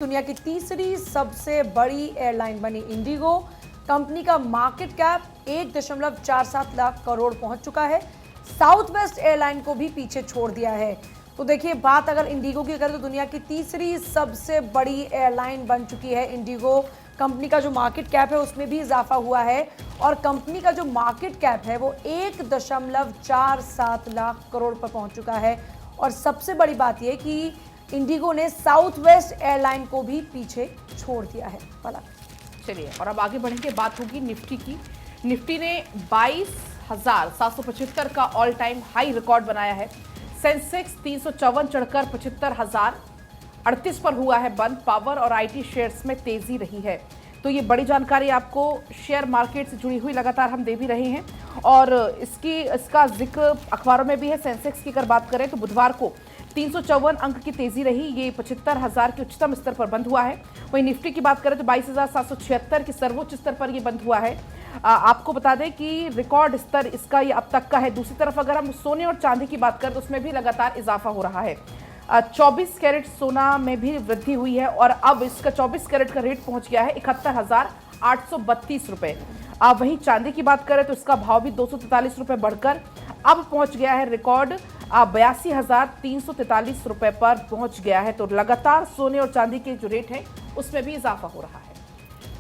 दुनिया की तीसरी सबसे बड़ी एयरलाइन बनी इंडिगो। कंपनी का मार्केट कैप 1.47 लाख करोड़ पहुंच चुका है। साउथ वेस्ट एयरलाइन को भी पीछे छोड़ दिया है। तो देखिए, बात अगर इंडिगो की करें तो दुनिया की तीसरी सबसे बड़ी एयरलाइन बन चुकी है इंडिगो। कंपनी का जो मार्केट कैप है उसमें भी इजाफा हुआ है और कंपनी का जो मार्केट कैप है वो 1.47 लाख करोड़ पर पहुंच चुका है। और सबसे बड़ी बात यह कि इंडिगो ने साउथ वेस्ट एयरलाइन को भी पीछे छोड़ दिया है। चलिए और अब आगे बढ़ेंगे, बात होगी निफ्टी की। निफ्टी ने 22,775 का ऑल टाइम हाई रिकॉर्ड बनाया है। सेंसेक्स 354 चढ़कर 75,038 पर हुआ है बंद। पावर और आईटी शेयर्स में तेजी रही है। तो ये बड़ी जानकारी आपको शेयर मार्केट से जुड़ी हुई लगातार हम दे भी रहे हैं और इसका जिक्र अखबारों में भी है। सेंसेक्स की अगर बात करें तो बुधवार को 354 अंक की तेजी रही, ये 75,000 के उच्चतम स्तर पर बंद हुआ है। वहीं निफ्टी की बात करें तो 22,776 के सर्वोच्च स्तर पर ये बंद हुआ है। आपको बता दें कि रिकॉर्ड स्तर इसका ये अब तक का है। दूसरी तरफ अगर हम सोने और चांदी की बात करें तो उसमें भी लगातार इजाफा हो रहा है। 24 कैरेट सोना में भी वृद्धि हुई है और अब इसका 24 कैरेट का रेट पहुंच गया है 71,832 रुपए। वहीं चांदी की बात करें तो इसका भाव भी 243 रुपए बढ़कर अब पहुंच गया है रिकॉर्ड 82,343 रुपए पर पहुंच गया है। तो लगातार सोने और चांदी के जो रेट है उसमें भी इजाफा हो रहा है।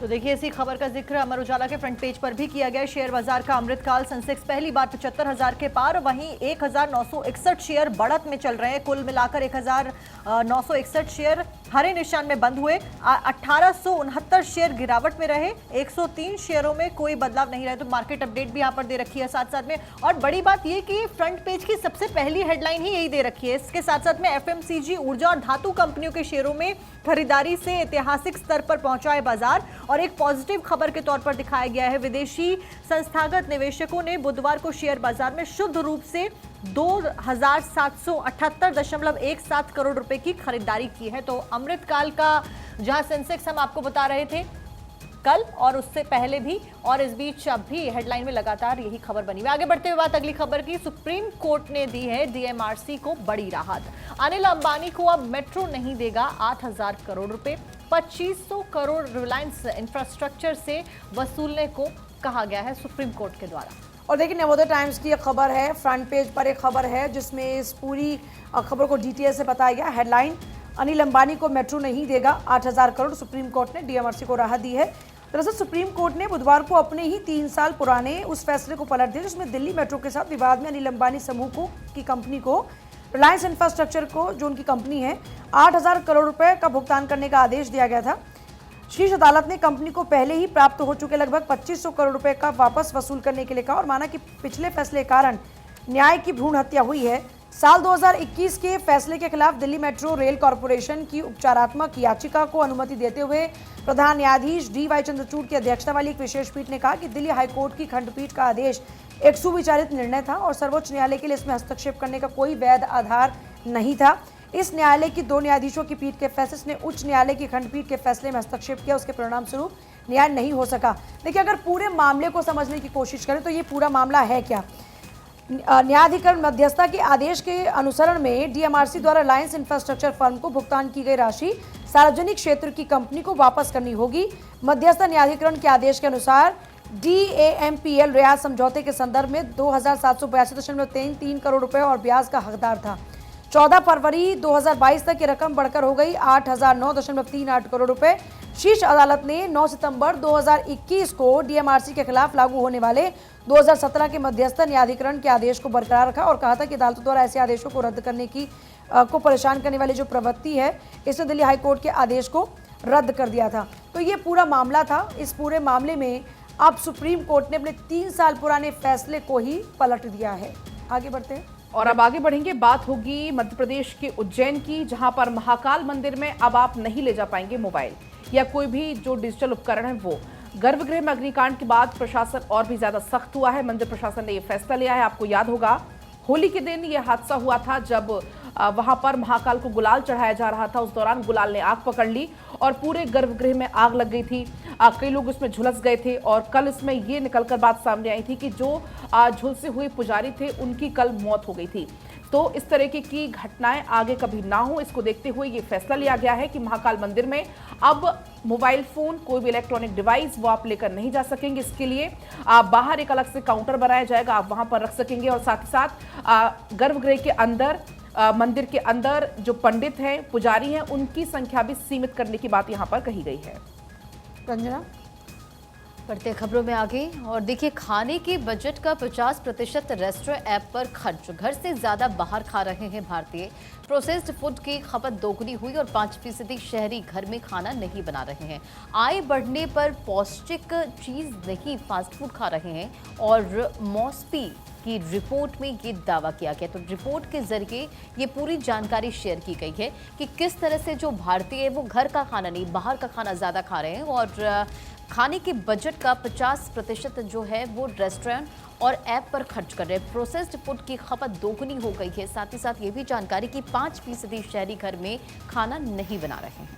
तो देखिए, इसी खबर का जिक्र अमर उजाला के फ्रंट पेज पर भी किया गया। शेयर बाजार का अमृतकाल। सेंसेक्स पहली बार 75,000 के पार, वहीं 1,961 शेयर बढ़त में चल रहे हैं। कुल मिलाकर 1,961 शेयर हरे निशान में बंद हुए। 1,869 शेयर गिरावट में रहे। 103 शेयरों में कोई बदलाव नहीं रहे। तो मार्केट अपडेट भी यहाँ पर दे रखी है साथ साथ में। और बड़ी बात यह कि फ्रंट पेज की सबसे पहली हेडलाइन ही यही दे रखी है। इसके साथ साथ में एफएमसीजी, ऊर्जा और धातु कंपनियों के शेयरों में खरीदारी से ऐतिहासिक स्तर पर पहुंचा है बाजार। और एक पॉजिटिव खबर के तौर पर दिखाया गया है। विदेशी संस्थागत निवेशकों ने बुधवार को शेयर बाजार में शुद्ध रूप से 2,778.17 करोड़ रुपए की खरीदारी की है। तो अमृतकाल का जहां सेंसेक्स हम आपको बता रहे थे कल और उससे पहले भी, और इस बीच अब भी हेडलाइन में लगातार यही खबर बनी हुई। आगे बढ़ते हुए बात अगली खबर की। सुप्रीम कोर्ट ने दी है डीएमआरसी को बड़ी राहत। अनिल अंबानी को अब मेट्रो नहीं देगा 8,000 करोड़ रुपए। 2,500 करोड़ रिलायंस इंफ्रास्ट्रक्चर से वसूलने को कहा गया है सुप्रीम कोर्ट के द्वारा। और देखिए, नवोदय टाइम्स की एक खबर है, फ्रंट पेज पर एक खबर है जिसमें इस पूरी खबर को डिटेल से बताया गया। हेडलाइन, अनिल अंबानी को मेट्रो नहीं देगा 8,000 करोड़, सुप्रीम कोर्ट ने डीएमआरसी को राहत दी है। दरअसल सुप्रीम कोर्ट ने बुधवार को अपने ही 3 साल पुराने उस फैसले को पलट दिया जिसमें दिल्ली मेट्रो के साथ विवाद में अनिल अंबानी समूह की कंपनी को, रिलायंस इंफ्रास्ट्रक्चर को, जो उनकी कंपनी है, 8,000 करोड़ रुपए का भुगतान करने का आदेश दिया गया था। शीर्ष अदालत ने कंपनी को पहले ही प्राप्त हो चुके लगभग 2,500 करोड़ रुपए का वापस वसूल करने के लिए कहा और माना कि पिछले फैसले के कारण न्याय की भ्रूण हत्या हुई है। साल 2021 के फैसले के खिलाफ दिल्ली मेट्रो रेल कॉरपोरेशन की उपचारात्मक याचिका को अनुमति देते हुए प्रधान न्यायाधीश DY चंद्रचूड़ की अध्यक्षता वाली एक विशेष पीठ ने कहा कि दिल्ली हाईकोर्ट की खंडपीठ का आदेश एक सुविचारित निर्णय था और सर्वोच्च न्यायालय के लिए इसमें हस्तक्षेप करने का कोई वैध आधार नहीं था। इस न्यायालय की 2 न्यायाधीशों की पीठ के फैसले ने उच्च न्यायालय की खंडपीठ के फैसले में हस्तक्षेप किया, उसके परिणाम स्वरूप न्याय नहीं हो सका। देखिए, अगर पूरे मामले को समझने की कोशिश करें तो ये पूरा मामला है क्या। न्यायाधिकरण मध्यस्थता के आदेश के अनुसरण में डीएमआरसी द्वारा रिलायंस इंफ्रास्ट्रक्चर फर्म को भुगतान की गई राशि सार्वजनिक क्षेत्र की कंपनी को वापस करनी होगी। मध्यस्थता न्यायाधिकरण के आदेश के अनुसार DAMPL रियायत समझौते के संदर्भ में 2,782.33 करोड़ रुपए और ब्याज का हकदार था। 14 फरवरी 2022 तक ये रकम बढ़कर हो गई 8,009.38 करोड़ रुपए। शीर्ष अदालत ने 9 सितंबर 2021 को डीएमआरसी के खिलाफ लागू होने वाले 2017 के मध्यस्थ न्यायाधिकरण के आदेश को बरकरार रखा और कहा था कि अदालतों द्वारा ऐसे आदेशों को रद्द करने की को परेशान करने वाली जो प्रवृत्ति है, इसने दिल्ली हाईकोर्ट के आदेश को रद्द कर दिया था। तो ये पूरा मामला था। इस पूरे मामले में अब सुप्रीम कोर्ट ने अपने 3 साल पुराने फैसले को ही पलट दिया है। आगे बढ़ते हैं और अब आगे बढ़ेंगे, बात होगी मध्य प्रदेश के उज्जैन की, जहां पर महाकाल मंदिर में अब आप नहीं ले जा पाएंगे मोबाइल या कोई भी जो डिजिटल उपकरण है वो। गर्भगृह में अग्निकांड के बाद प्रशासन और भी ज्यादा सख्त हुआ है। मंदिर प्रशासन ने यह फैसला लिया है। आपको याद होगा होली के दिन यह हादसा हुआ था जब वहां पर महाकाल को गुलाल चढ़ाया जा रहा था। उस दौरान गुलाल ने आग पकड़ ली और पूरे गर्भगृह में आग लग गई थी। कई लोग उसमें झुलस गए थे और कल इसमें ये निकलकर बात सामने आई थी कि जो झुलसे हुए पुजारी थे उनकी कल मौत हो गई थी। तो इस तरीके की घटनाएं आगे कभी ना हो, इसको देखते हुए ये फैसला लिया गया है कि महाकाल मंदिर में अब मोबाइल फोन, कोई भी इलेक्ट्रॉनिक डिवाइस वो आप लेकर नहीं जा सकेंगे। इसके लिए आप बाहर एक अलग से काउंटर बनाया जाएगा, आप वहां पर रख सकेंगे। और साथ ही साथ गर्भगृह के अंदर, मंदिर के अंदर जो पंडित हैं, पुजारी हैं, उनकी संख्या भी सीमित करने की बात यहां पर कही गई है। रंजना, बढ़ते खबरों में आगे और देखिए, खाने के बजट का 50% रेस्टोरेंट ऐप पर खर्च, घर से ज्यादा बाहर खा रहे हैं भारतीय। प्रोसेस्ड फूड की खपत दोगुनी हुई और 5% शहरी घर में खाना नहीं बना रहे हैं। आय बढ़ने पर पौष्टिक चीज नहीं फास्ट फूड खा रहे हैं। और मॉस्पी की रिपोर्ट में ये दावा किया गया, तो रिपोर्ट के जरिए ये पूरी जानकारी शेयर की गई है कि किस तरह से जो भारतीय है वो घर का खाना नहीं, बाहर का खाना ज्यादा खा रहे हैं। और खाने के बजट का 50% जो है वो रेस्टोरेंट और ऐप पर खर्च कर रहे हैं। प्रोसेस्ड फूड की खपत दोगुनी हो गई है। साथ ही साथ ये भी जानकारी कि 5% शहरी घर में खाना नहीं बना रहे हैं।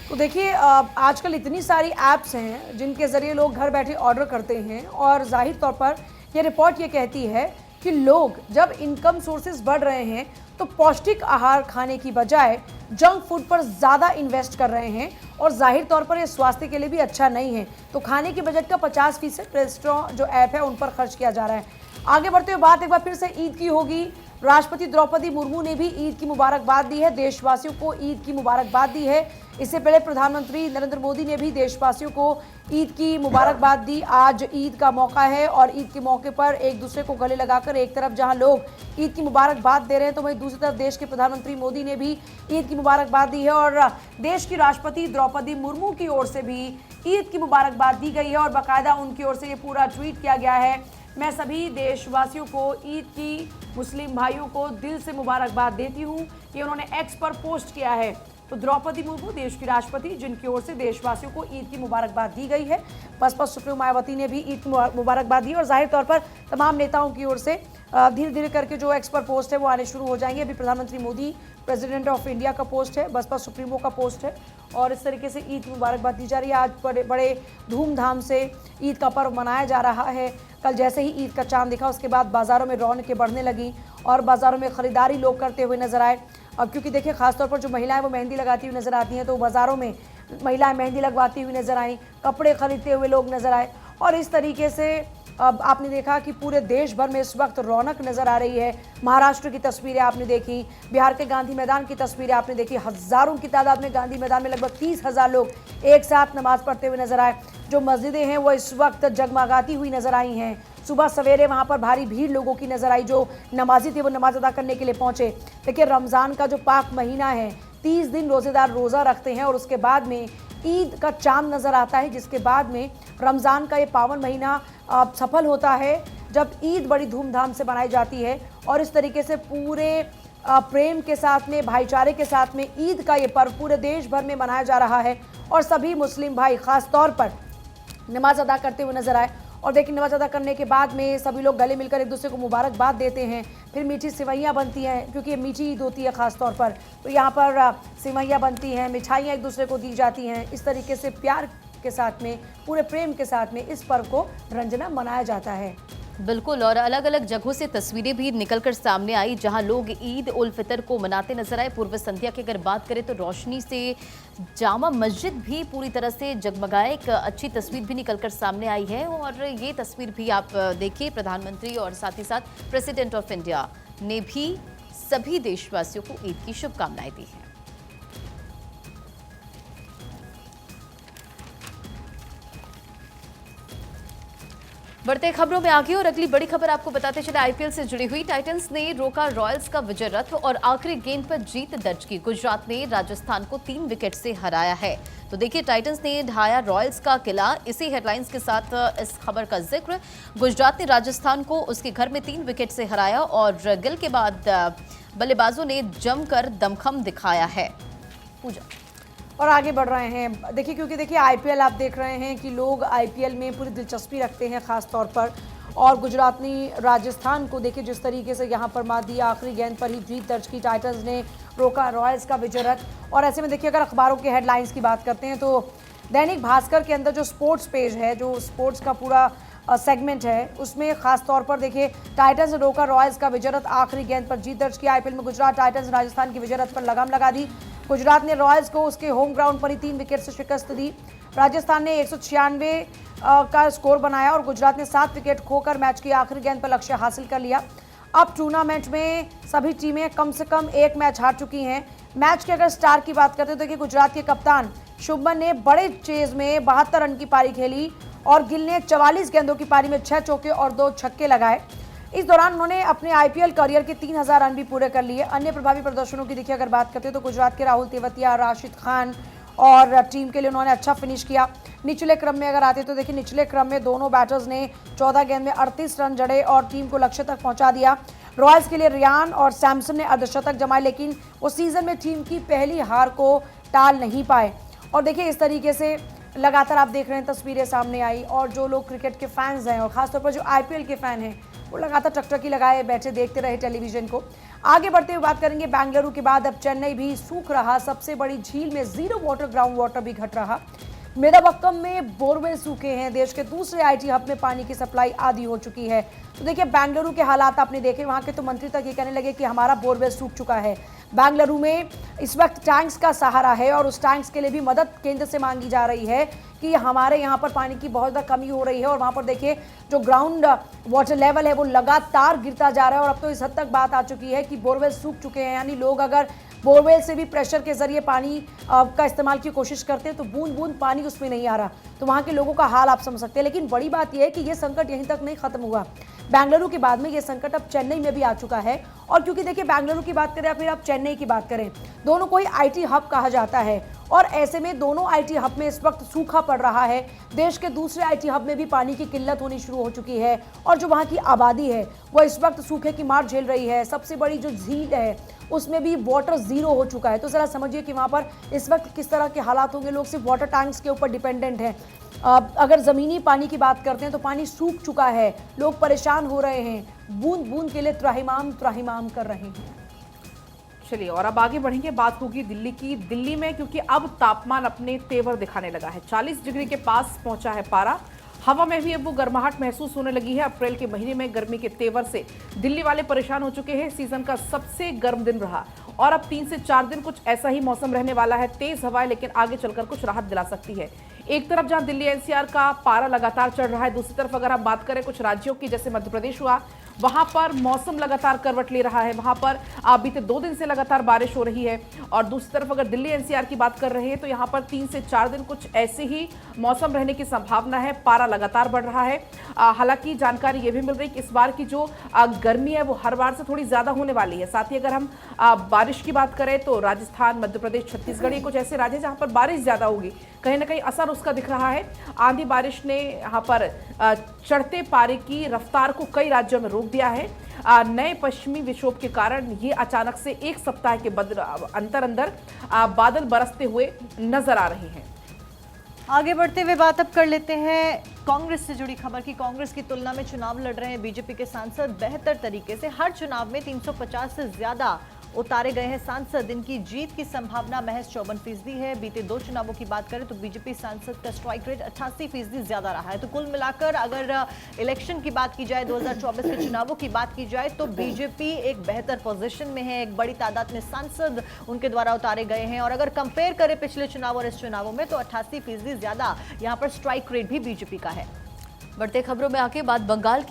तो देखिए, आजकल इतनी सारी ऐप्स हैं जिनके ज़रिए लोग घर बैठे ऑर्डर करते हैं, और जाहिर तौर पर ये रिपोर्ट ये कहती है कि लोग जब इनकम सोर्सेज बढ़ रहे हैं तो पौष्टिक आहार खाने की बजाय जंक फूड पर ज़्यादा इन्वेस्ट कर रहे हैं, और जाहिर तौर पर ये स्वास्थ्य के लिए भी अच्छा नहीं है। तो खाने के बजट का 50% रेस्टोरेंट जो ऐप है उन पर खर्च किया जा रहा है। आगे बढ़ते हुए बात एक बार फिर से ईद की होगी। राष्ट्रपति द्रौपदी मुर्मू ने भी ईद की मुबारकबाद दी है, देशवासियों को ईद की मुबारकबाद दी है। इससे पहले प्रधानमंत्री नरेंद्र मोदी ने भी देशवासियों को ईद की मुबारकबाद दी। आज ईद का मौका है और ईद के मौके पर एक दूसरे को गले लगाकर एक तरफ जहां लोग ईद की मुबारकबाद दे रहे हैं, तो वहीं दूसरी तरफ देश के प्रधानमंत्री मोदी ने भी ईद की मुबारकबाद दी है। और देश की राष्ट्रपति द्रौपदी मुर्मू की ओर से भी ईद की मुबारकबाद दी गई है, और बाकायदा उनकी ओर से ये पूरा ट्वीट किया गया है। मैं सभी देशवासियों को ईद की, मुस्लिम भाइयों को दिल से मुबारकबाद देती हूँ, ये उन्होंने एक्स पर पोस्ट किया है। तो द्रौपदी मुर्मू देश की राष्ट्रपति, जिनकी ओर से देशवासियों को ईद की मुबारकबाद दी गई है। बसपा सुप्रीमो मायावती ने भी ईद की मुबारकबाद दी, और जाहिर तौर पर तमाम नेताओं की ओर से धीरे धीरे करके जो एक्स पर पोस्ट है वो आने शुरू हो जाएंगे। अभी प्रधानमंत्री मोदी, प्रेसिडेंट ऑफ इंडिया का पोस्ट है, बसपा सुप्रीमो का पोस्ट है, और इस तरीके से ईद की मुबारकबाद दी जा रही है। आज बड़े धूमधाम से ईद का पर्व मनाया जा रहा है। कल जैसे ही ईद का चांद दिखा, उसके बाद बाज़ारों में रौनकें बढ़ने लगी और बाज़ारों में ख़रीदारी लोग करते हुए नजर आए। अब क्योंकि देखिए, खासतौर पर जो महिलाएं वो मेहंदी लगाती हुई नजर आती हैं, तो बाज़ारों में महिलाएं मेहंदी लगवाती हुई नजर आई, कपड़े खरीदते हुए लोग नजर आए। और इस तरीके से अब आपने देखा कि पूरे देश भर में इस वक्त रौनक नज़र आ रही है। महाराष्ट्र की तस्वीरें आपने देखी, बिहार के गांधी मैदान की तस्वीरें आपने देखी। हज़ारों की तादाद में गांधी मैदान में लगभग 30,000 लोग एक साथ नमाज पढ़ते हुए नजर आए। जो मस्जिदें हैं वो इस वक्त जगमगाती हुई नजर आई हैं। सुबह सवेरे वहाँ पर भारी भीड़ लोगों की नजर आई, जो नमाजी थे वो नमाज अदा करने के लिए पहुँचे। देखिए, रमज़ान का जो पाक महीना है, 30 दिन रोज़ेदार रोज़ा रखते हैं, और उसके बाद में ईद का चांद नज़र आता है, जिसके बाद में रमज़ान का ये पावन महीना सफल होता है, जब ईद बड़ी धूमधाम से मनाई जाती है। और इस तरीके से पूरे प्रेम के साथ में, भाईचारे के साथ में ईद का ये पर्व पूरे देश भर में मनाया जा रहा है। और सभी मुस्लिम भाई ख़ास तौर पर नमाज अदा करते हुए नजर आए। और देखिए, नमाज अदा करने के बाद में सभी लोग गले मिलकर एक दूसरे को मुबारकबाद देते हैं। फिर मीठी सिवैयाँ बनती हैं, क्योंकि ये मीठी ईद होती है ख़ास तौर पर, तो यहाँ पर सिवैयाँ बनती हैं, मिठाइयाँ एक दूसरे को दी जाती हैं। इस तरीके से प्यार के साथ में, पूरे प्रेम के साथ में इस पर्व को रंजना मनाया जाता है। बिल्कुल, और अलग अलग जगहों से तस्वीरें भी निकलकर सामने आई जहां लोग ईद उल फितर को मनाते नजर आए। पूर्व संध्या की अगर बात करें तो रोशनी से जामा मस्जिद भी पूरी तरह से जगमगाए, एक अच्छी तस्वीर भी निकलकर सामने आई है। और ये तस्वीर भी आप देखिए, प्रधानमंत्री और साथ ही साथ प्रेसिडेंट ऑफ इंडिया ने भी सभी देशवासियों को ईद की शुभकामनाएं दी हैं। बढ़ते खबरों में आगे और अगली बड़ी खबर आपको बताते चले आईपीएल से जुड़ी हुई। टाइटंस ने रोका रॉयल्स का विजय रथ और आखिरी गेंद पर जीत दर्ज की। गुजरात ने राजस्थान को 3 विकेट से हराया है। तो देखिए, टाइटंस ने ढाया रॉयल्स का किला। इसी हेडलाइंस के साथ इस खबर का जिक्र। गुजरात ने राजस्थान को उसके घर में 3 विकेट से हराया और गिल के बाद बल्लेबाजों ने जमकर दमखम दिखाया है। पूजा और आगे बढ़ रहे हैं। देखिए, क्योंकि देखिए आईपीएल आप देख रहे हैं कि लोग आईपीएल में पूरी दिलचस्पी रखते हैं ख़ास तौर पर। और गुजरात ने राजस्थान को देखिए जिस तरीके से यहाँ पर मात दिया, आखिरी गेंद पर ही जीत दर्ज की। टाइटंस ने रोका रॉयल्स का विजय रथ। और ऐसे में देखिए, अगर अखबारों के हेडलाइंस की बात करते हैं तो दैनिक भास्कर के अंदर जो स्पोर्ट्स पेज है, जो स्पोर्ट्स का पूरा सेगमेंट है उसमें खास तौर पर देखिए टाइटंस ने रोका रॉयल्स का विजय रथ, आखिरी गेंद पर जीत दर्ज किया। आईपीएल में गुजरात टाइटंस ने राजस्थान की विजय रथ पर लगाम लगा दी। गुजरात ने रॉयल्स को उसके होम ग्राउंड पर ही 3 विकेट से शिकस्त दी। राजस्थान ने 196 का स्कोर बनाया और गुजरात ने 7 विकेट खोकर मैच की आखिरी गेंद पर लक्ष्य हासिल कर लिया। अब टूर्नामेंट में सभी टीमें कम से कम एक मैच हार चुकी हैं। मैच के अगर स्टार की बात करते हैं तो देखिए गुजरात के कप्तान शुभमन ने बड़े चेज में 72 रन की पारी खेली और गिल ने 44 गेंदों की पारी में 6 चौके और 2 छक्के लगाए। इस दौरान उन्होंने अपने आईपीएल करियर के 3000 रन भी पूरे कर लिए। अन्य प्रभावी प्रदर्शनों की देखिए अगर बात करते हैं तो गुजरात के राहुल तेवतिया, राशिद खान और टीम के लिए उन्होंने अच्छा फिनिश किया। निचले क्रम में अगर आते तो देखिए निचले क्रम में दोनों बैटर्स ने 14 गेंद में 38 रन जड़े और टीम को लक्ष्य तक पहुंचा दिया। रॉयल्स के लिए रियान और सैमसन ने अर्धशतक जमाए, लेकिन वो सीजन में टीम की पहली हार को टाल नहीं पाए। और देखिए इस तरीके से लगातार आप देख रहे हैं तस्वीरें सामने आई और जो लोग क्रिकेट के फैंस हैं और खासतौर पर जो आईपीएल के फैन हैं वो लगातार टकटकी लगाए बैठे देखते रहे टेलीविजन को। आगे बढ़ते हुए बात करेंगे बेंगलुरु के बाद अब चेन्नई भी सूख रहा। सबसे बड़ी झील में जीरो वाटर, ग्राउंड वाटर भी घट रहा। मेदाबक्कम में बोरवेल सूखे हैं। देश के दूसरे आईटी हब में पानी की सप्लाई आधी हो चुकी है। तो देखिए बेंगलुरु के हालात आपने देखे, वहां के तो मंत्री तक ये कहने लगे कि हमारा बोरवेल सूख चुका है। बेंगलुरु में इस वक्त टैंक्स का सहारा है और उस टैंक्स के लिए भी मदद केंद्र से मांगी जा रही है कि हमारे यहाँ पर पानी की बहुत ज़्यादा कमी हो रही है और वहाँ पर देखिए जो ग्राउंड वाटर लेवल है वो लगातार गिरता जा रहा है और अब तो इस हद तक बात आ चुकी है कि बोरवेल सूख चुके हैं। यानी लोग अगर बोरवेल से भी प्रेशर के जरिए पानी का इस्तेमाल की कोशिश करते हैं तो बूंद बूंद पानी उसमें नहीं आ रहा, तो वहाँ के लोगों का हाल आप समझ सकते हैं। लेकिन बड़ी बात यह है कि ये संकट यहीं तक नहीं खत्म हुआ। बेंगलुरु के बाद में ये संकट अब चेन्नई में भी आ चुका है। और क्योंकि देखिए बेंगलुरु की बात करें या फिर आप चेन्नई की बात करें, दोनों को ही आईटी हब कहा जाता है और ऐसे में दोनों आईटी हब में इस वक्त सूखा पड़ रहा है। देश के दूसरे आईटी हब में भी पानी की किल्लत होनी शुरू हो चुकी है और जो वहाँ की आबादी है वो इस वक्त सूखे की मार झेल रही है। सबसे बड़ी जो झील है उसमें भी वाटर जीरो हो चुका है। तो जरा समझिए कि वहाँ पर इस वक्त किस तरह के हालात होंगे। लोग सिर्फ वाटर टैंक्स के ऊपर डिपेंडेंट हैं। अगर ज़मीनी पानी की बात करते हैं तो पानी सूख चुका है, लोग परेशान हो रहे हैं, बूंद बूंद के लिए त्राहिमाम त्राहिमाम कर रहे हैं। चलिए और अब आगे बढ़ेंगे, बात होगी दिल्ली की। दिल्ली में क्योंकि अब तापमान अपने तेवर दिखाने लगा है, 40 डिग्री के पास पहुंचा है पारा। हवा में भी अब वो गर्माहट महसूस होने लगी है। अप्रैल के महीने में गर्मी के तेवर से दिल्ली वाले परेशान हो चुके हैं। सीजन का सबसे गर्म दिन रहा और अब 3 से 4 दिन कुछ ऐसा ही मौसम रहने वाला है। तेज हवाएं लेकिन आगे चलकर कुछ राहत दिला सकती है। एक तरफ जहां दिल्ली एनसीआर का पारा लगातार चढ़ रहा है, दूसरी तरफ अगर हम बात करें कुछ राज्यों की, जैसे मध्य प्रदेश हुआ, वहां पर मौसम लगातार करवट ले रहा है। वहां पर बीते 2 दिन से लगातार बारिश हो रही है। और दूसरी तरफ अगर दिल्ली एनसीआर की बात कर रहे हैं तो यहां पर 3 से 4 दिन कुछ ऐसे ही मौसम रहने की संभावना है। पारा लगातार बढ़ रहा है। हालांकि जानकारी ये भी मिल रही है कि इस बार की जो गर्मी है वो हर बार से थोड़ी ज्यादा होने वाली है। साथ ही अगर हम बारिश की बात करें तो राजस्थान, मध्य प्रदेश, छत्तीसगढ़, ये कुछ ऐसे राज्य जहां पर बारिश ज्यादा होगी, कहीं ना कहीं असर उसका दिख रहा है। आंधी बारिश ने यहाँ पर चढ़ते पारे की रफ्तार को कई राज्यों में रोक दिया है। नए पश्चिमी विक्षोभ के कारण ये अचानक से एक सप्ताह के अंदर बादल बरसते हुए नजर आ रहे हैं। आगे बढ़ते हुए बात अब कर लेते हैं कांग्रेस से जुड़ी खबर की। कांग्रेस की तुलना में चुनाव लड़ रहे हैं बीजेपी के सांसद बेहतर तरीके से। हर चुनाव में 350 से ज्यादा उतारे गए हैं सांसद। इनकी जीत की संभावना महज 54% है। बीते 2 चुनावों की बात करें तो बीजेपी सांसद का स्ट्राइक रेट 88% ज्यादा रहा है। तो कुल मिलाकर अगर इलेक्शन की बात की जाए, 2024 के चुनावों की बात की जाए, तो बीजेपी एक बेहतर पोजीशन में है। एक बड़ी तादाद में सांसद उनके द्वारा उतारे गए हैं और अगर कंपेयर करें पिछले चुनाव और इस चुनावों में तो 88% ज्यादा यहाँ पर स्ट्राइक रेट भी बीजेपी का है। बढ़ते खबरों में आगे बात बंगाल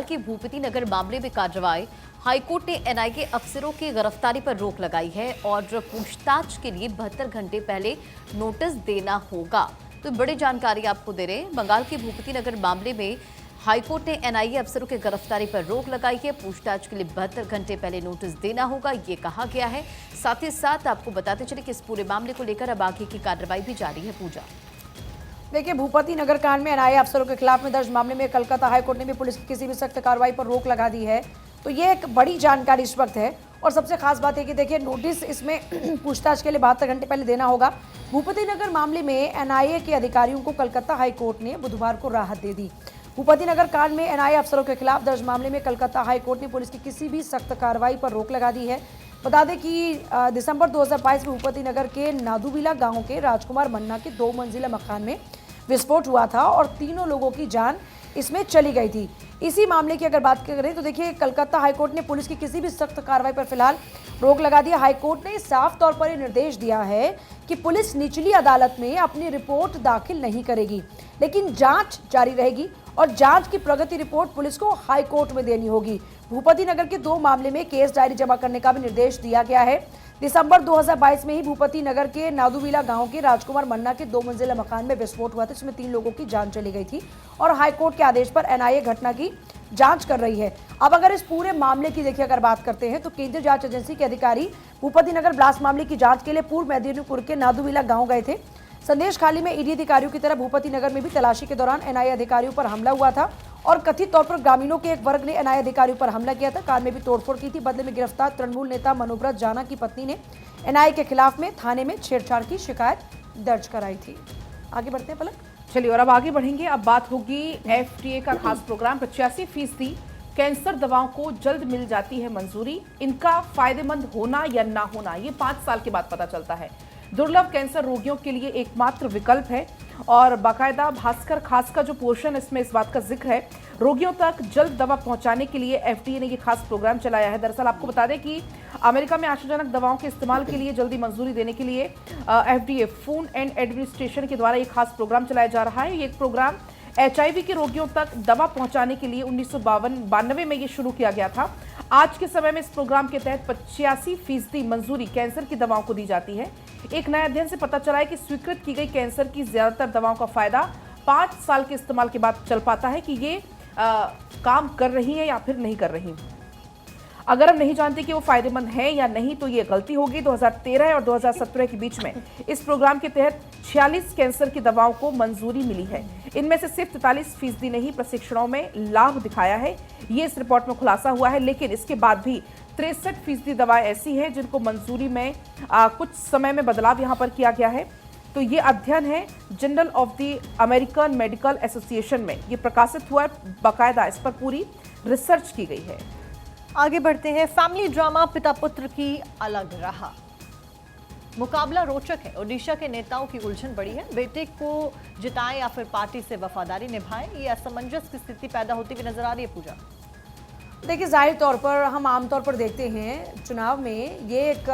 की भूपति नगर मामले में कार्रवाई। हाईकोर्ट ने एनआईए अफसरों की गिरफ्तारी पर रोक लगाई है और पूछताछ के लिए 72 घंटे पहले नोटिस देना होगा। तो बड़ी जानकारी आपको दे रहे हैं। बंगाल के भूपति नगर मामले में हाईकोर्ट ने एनआईए अफसरों की गिरफ्तारी पर रोक लगाई है। पूछताछ के लिए 72 घंटे पहले नोटिस देना होगा, ये कहा गया है। साथ ही साथ आपको बताते चले कि इस पूरे मामले को लेकर अब आगे की कार्रवाई भी जारी है। पूजा, देखिए भूपति नगर कांड में एनआईए अफसरों के खिलाफ में दर्ज मामले में कलकत्ता हाईकोर्ट ने भी पुलिस की किसी भी सख्त कार्रवाई पर रोक लगा दी है। तो ये एक बड़ी जानकारी इस वक्त है और सबसे खास बात है कि देखिए नोटिस इसमें पूछताछ के लिए 72 घंटे पहले देना होगा। भूपति नगर मामले में एनआईए के अधिकारियों को कलकत्ता हाईकोर्ट ने बुधवार को राहत दे दी। भूपति नगर कांड में एनआईए अफसरों के खिलाफ दर्ज मामले में कलकत्ता हाईकोर्ट ने पुलिस की किसी भी सख्त कार्रवाई पर रोक लगा दी है। बता दें कि दिसंबर 2022 में भूपति नगर के नादुबिला गाँव के राजकुमार मन्ना के 2 मंजिला मकान में विस्फोट हुआ था और 3 लोगों की जान इसमें चली गई थी। इसी मामले की अगर बात करें तो देखिए, कलकत्ता हाईकोर्ट ने पुलिस की किसी भी सख्त कार्रवाई पर फिलहाल रोक लगा दी। हाईकोर्ट ने साफ तौर पर यह निर्देश दिया है कि पुलिस निचली अदालत में अपनी रिपोर्ट दाखिल नहीं करेगी, लेकिन जांच जारी रहेगी और जांच की प्रगति रिपोर्ट पुलिस को हाईकोर्ट में देनी होगी। भूपति नगर के 2 मामले में केस डायरी जमा करने का भी निर्देश दिया गया है। दिसंबर 2022 में ही भूपति नगर के नादुविला गांव के राजकुमार मन्ना के 2 मंजिला मकान में विस्फोट हुआ था, जिसमें 3 लोगों की जान चली गई थी और हाईकोर्ट के आदेश पर एनआईए घटना की जांच कर रही है। अब अगर इस पूरे मामले की देखिए अगर बात करते हैं तो केंद्रीय जांच एजेंसी के अधिकारी भूपति नगर ब्लास्ट मामले की जांच के लिए पूर्व मेदिनीपुर के नादुविला गांव गए थे। संदेश खाली में ईडी अधिकारियों की तरह भूपति नगर में भी तलाशी के दौरान एनआईए अधिकारियों पर हमला हुआ था और कथित तौर पर ग्रामीणों के एक वर्ग ने एनआईए अधिकारियों पर हमला किया था। कार में भी तोड़फोड़ की थी। बदले में गिरफ्तार तृणमूल नेता मनोब्रत जाना की पत्नी ने एनआईए के खिलाफ में थाने में छेड़छाड़ की शिकायत दर्ज कराई थी। आगे बढ़ते हैं पलक। चलिए और अब आगे बढ़ेंगे। अब बात होगी एफडीए का खास प्रोग्राम। 85% कैंसर दवाओं को जल्द मिल जाती है मंजूरी। इनका फायदेमंद होना या ना होना ये 5 साल के बाद पता चलता है। दुर्लभ कैंसर रोगियों के लिए एकमात्र विकल्प है और बाकायदा भास्कर खास का जो पोर्शन इसमें इस बात का जिक्र है। रोगियों तक जल्द दवा पहुंचाने के लिए एफडीए ने ये खास प्रोग्राम चलाया है। दरअसल आपको बता दें कि अमेरिका में आशाजनक दवाओं के इस्तेमाल के लिए जल्दी मंजूरी देने के लिए एफडीए फूड एंड एडमिनिस्ट्रेशन के द्वारा ये खास प्रोग्राम चलाया जा रहा है। ये एक प्रोग्राम एचआईवी के रोगियों तक दवा पहुंचाने के लिए 1992 में ये शुरू किया गया था। आज के समय में इस प्रोग्राम के तहत 85% मंजूरी कैंसर की दवाओं को दी जाती है। एक नए अध्ययन से पता चला है कि स्वीकृत की गई कैंसर की ज्यादातर दवाओं का फायदा 5 साल के इस्तेमाल के बाद चल पाता है कि ये काम कर रही है या फिर नहीं कर रही। अगर हम नहीं जानते कि वो फायदेमंद है या नहीं तो ये गलती होगी। 2013 और 2017 के बीच में इस प्रोग्राम के तहत 46 कैंसर की दवाओं को मंजूरी मिली है। इनमें से सिर्फ 43% ने ही प्रशिक्षणों में लाभ दिखाया है, ये इस रिपोर्ट में खुलासा हुआ है। लेकिन इसके बाद भी 63% दवाएं ऐसी हैं जिनको मंजूरी में कुछ समय में बदलाव यहाँ पर किया गया है। तो ये अध्ययन है journal of the American medical association में ये प्रकाशित हुआ है। बाकायदा इस पर पूरी रिसर्च की गई है। आगे बढ़ते हैं। फैमिली ड्रामा पिता पुत्र की अलग रहा। मुकाबला रोचक है। ओडिशा के नेताओं की उलझन बड़ी है। बेटे को जिताएं या फिर पार्टी से वफादारी निभाएं, ये असमंजस की स्थिति पैदा होती हुई नजर आ रही है। पूजा, देखिए जाहिर तौर पर हम आमतौर पर देखते हैं चुनाव में ये एक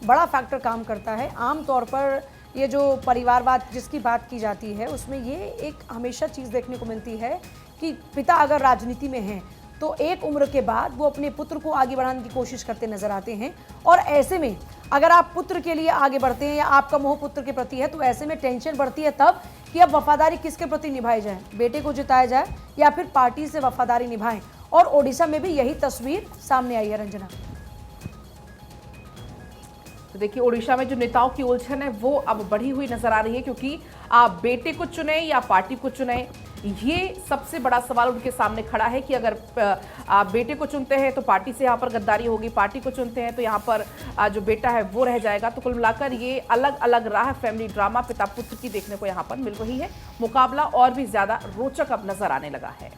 बड़ा फैक्टर काम करता है। आमतौर पर ये जो परिवारवाद जिसकी बात की जाती है उसमें ये एक हमेशा चीज़ देखने को मिलती है कि पिता अगर राजनीति में हैं तो एक उम्र के बाद वो अपने पुत्र को आगे बढ़ाने की कोशिश करते नजर आते हैं। और ऐसे में अगर आप पुत्र के लिए आगे बढ़ते हैं या आपका मोह पुत्र के प्रति है तो ऐसे में टेंशन बढ़ती है तब कि अब वफादारी किसके प्रति निभाई जाए, बेटे को जिताया जाए या फिर पार्टी से वफादारी निभाएं। और ओडिशा में भी यही तस्वीर सामने आई है। रंजना, तो देखिए ओडिशा में जो नेताओं की उलझन है वो अब बढ़ी हुई नजर आ रही है, क्योंकि आप बेटे को चुने या पार्टी को चुने, ये सबसे बड़ा सवाल उनके सामने खड़ा है कि अगर आप बेटे को चुनते हैं तो पार्टी से यहाँ पर गद्दारी होगी, पार्टी को चुनते हैं तो यहाँ पर जो बेटा है वो रह जाएगा। तो कुल मिलाकर ये अलग अलग राह फैमिली ड्रामा पिता पुत्र की देखने को यहाँ पर मिल रही है। मुकाबला और भी ज्यादा रोचक अब नजर आने लगा है।